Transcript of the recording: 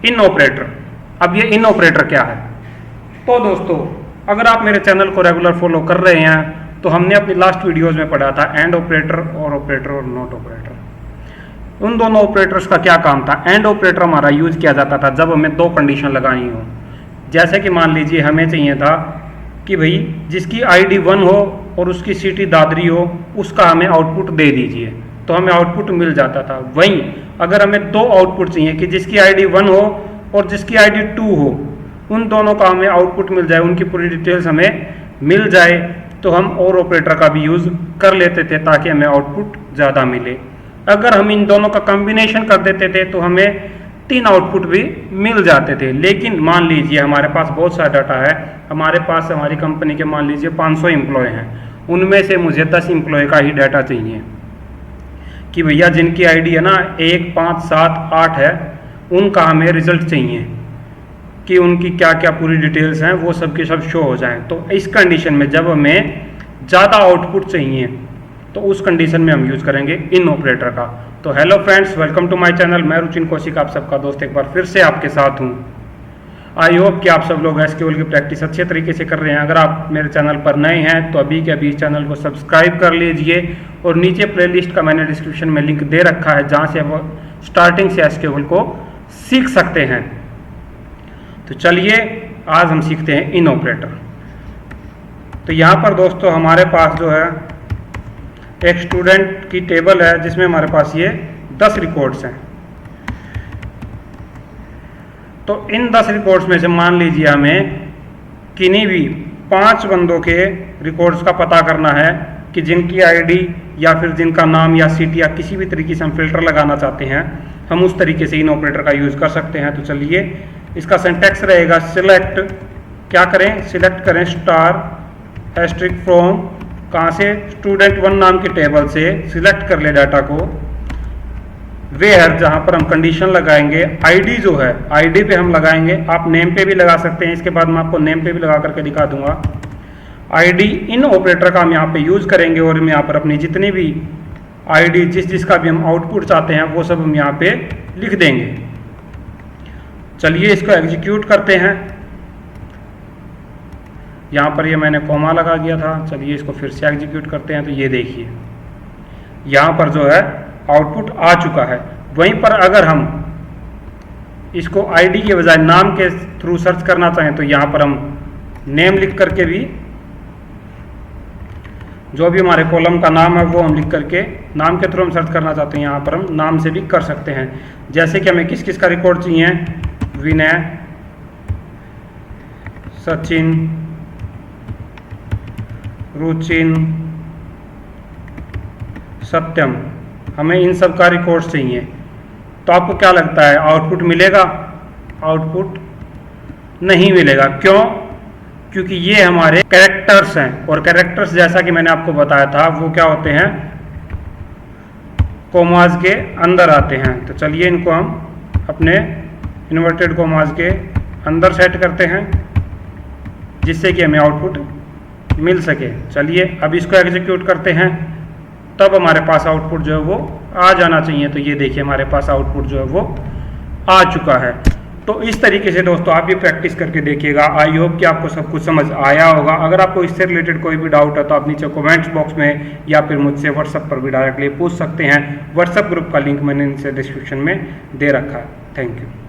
इन operator. अब ये इन operator क्या है? तो दोस्तों, अगर आप मेरे चैनल को रेगुलर फॉलो कर रहे हैं तो हमने अपनी लास्ट वीडियोस में पढ़ा था एंड ऑपरेटर और नॉट ऑपरेटर। उन दोनों ऑपरेटर्स का क्या काम था? एंड ऑपरेटर हमारा यूज किया जाता था जब हमें दो कंडीशन लगानी हो। जैसे कि मान लीजिए हमें चाहिए था कि भाई जिसकी ID 1 हो और उसकी सीटी दादरी हो, उसका हमें आउटपुट दे दीजिए, तो हमें आउटपुट मिल जाता था। वहीं अगर हमें दो आउटपुट चाहिए कि जिसकी ID 1 हो और जिसकी ID 2 हो, उन दोनों का हमें आउटपुट मिल जाए, उनकी पूरी डिटेल्स हमें मिल जाए, तो हम और ऑपरेटर का भी यूज़ कर लेते थे ताकि हमें आउटपुट ज़्यादा मिले। अगर हम इन दोनों का कॉम्बिनेशन कर देते थे तो हमें 3 आउटपुट भी मिल जाते थे। लेकिन मान लीजिए हमारे पास बहुत सारा डाटा है, हमारे पास हमारी कंपनी के मान लीजिए 500 एम्प्लॉय हैं, उनमें से मुझे 10 एम्प्लॉय का ही डाटा चाहिए कि भैया जिनकी ID है ना 1, 5, 7, 8 है, उनका हमें रिजल्ट चाहिए कि उनकी क्या क्या पूरी डिटेल्स हैं वो सब के सब शो हो जाएं। तो इस कंडीशन में जब हमें ज़्यादा आउटपुट चाहिए तो उस कंडीशन में हम यूज़ करेंगे इन ऑपरेटर का। तो hello friends, welcome to my channel. मैं रुचिन कौशिक आप सबका दोस्त एक बार फिर से आपके साथ हूँ। आई होप कि आप सब लोग एसक्यूएल की प्रैक्टिस अच्छे तरीके से कर रहे हैं। अगर आप मेरे चैनल पर नए हैं तो अभी के अभी इस चैनल को सब्सक्राइब कर लीजिए और नीचे प्लेलिस्ट का मैंने डिस्क्रिप्शन में लिंक दे रखा है जहाँ से आप स्टार्टिंग से एसक्यूएल को सीख सकते हैं। तो चलिए आज हम सीखते हैं इन ऑपरेटर। तो यहाँ पर दोस्तों हमारे पास जो है एक स्टूडेंट की टेबल है जिसमें हमारे पास ये 10 रिकॉर्ड्स हैं। तो इन 10 रिकॉर्ड्स में से मान लीजिए हमें किन्हीं भी 5 बंदों के रिकॉर्ड्स का पता करना है कि जिनकी ID या फिर जिनका नाम या सीटी या किसी भी तरीके से हम फिल्टर लगाना चाहते हैं, हम उस तरीके से इन ऑपरेटर का यूज़ कर सकते हैं। तो चलिए इसका सिंटैक्स रहेगा सिलेक्ट, क्या करें, सिलेक्ट करें स्टार एस्ट्रिक फ्रॉम, कहाँ से, स्टूडेंट 1 नाम की टेबल से सिलेक्ट कर ले डाटा को, वेयर जहाँ पर हम कंडीशन लगाएंगे, ID जो है ID पे हम लगाएंगे, आप नेम पे भी लगा सकते हैं, इसके बाद मैं आपको नेम पे भी लगा करके दिखा दूंगा। ID इन ऑपरेटर का हम यहाँ पे यूज़ करेंगे और हम यहाँ पर अपनी जितनी भी ID जिसका भी हम आउटपुट चाहते हैं वो सब हम यहाँ पे लिख देंगे। चलिए इसको एग्जीक्यूट करते हैं। यहाँ पर ये मैंने कॉमा लगा दिया था, चलिए इसको फिर से एग्जीक्यूट करते हैं। तो ये देखिए यहाँ पर जो है आउटपुट आ चुका है। वहीं पर अगर हम इसको ID के बजाय नाम के थ्रू सर्च करना चाहें तो यहाँ पर हम नेम लिख करके भी, जो भी हमारे कॉलम का नाम है वो हम लिख करके नाम के थ्रू हम सर्च करना चाहते हैं, यहाँ पर हम नाम से भी कर सकते हैं। जैसे कि हमें किस किस का रिकॉर्ड चाहिए, विनय, सचिन, रुचिन, सत्यम, हमें इन सब का रिकॉर्ड चाहिए। तो आपको क्या लगता है आउटपुट मिलेगा? आउटपुट नहीं मिलेगा। क्यों? क्योंकि ये हमारे कैरेक्टर्स हैं और कैरेक्टर्स जैसा कि मैंने आपको बताया था वो क्या होते हैं, कोमास के अंदर आते हैं। तो चलिए इनको हम अपने इन्वर्टेड कोमास के अंदर सेट करते हैं जिससे कि हमें आउटपुट मिल सके। चलिए अब इसको एग्जीक्यूट करते हैं, तब हमारे पास आउटपुट जो है वो आ जाना चाहिए। तो ये देखिए हमारे पास आउटपुट जो है वो आ चुका है। तो इस तरीके से दोस्तों आप भी प्रैक्टिस करके देखिएगा। आई होप कि आपको सब कुछ समझ आया होगा। अगर आपको इससे रिलेटेड कोई भी डाउट है तो आप नीचे कमेंट्स बॉक्स में या फिर मुझसे व्हाट्सएप पर भी डायरेक्टली पूछ सकते हैं। व्हाट्सएप ग्रुप का लिंक मैंने नीचे डिस्क्रिप्शन में दे रखा है। Thank you.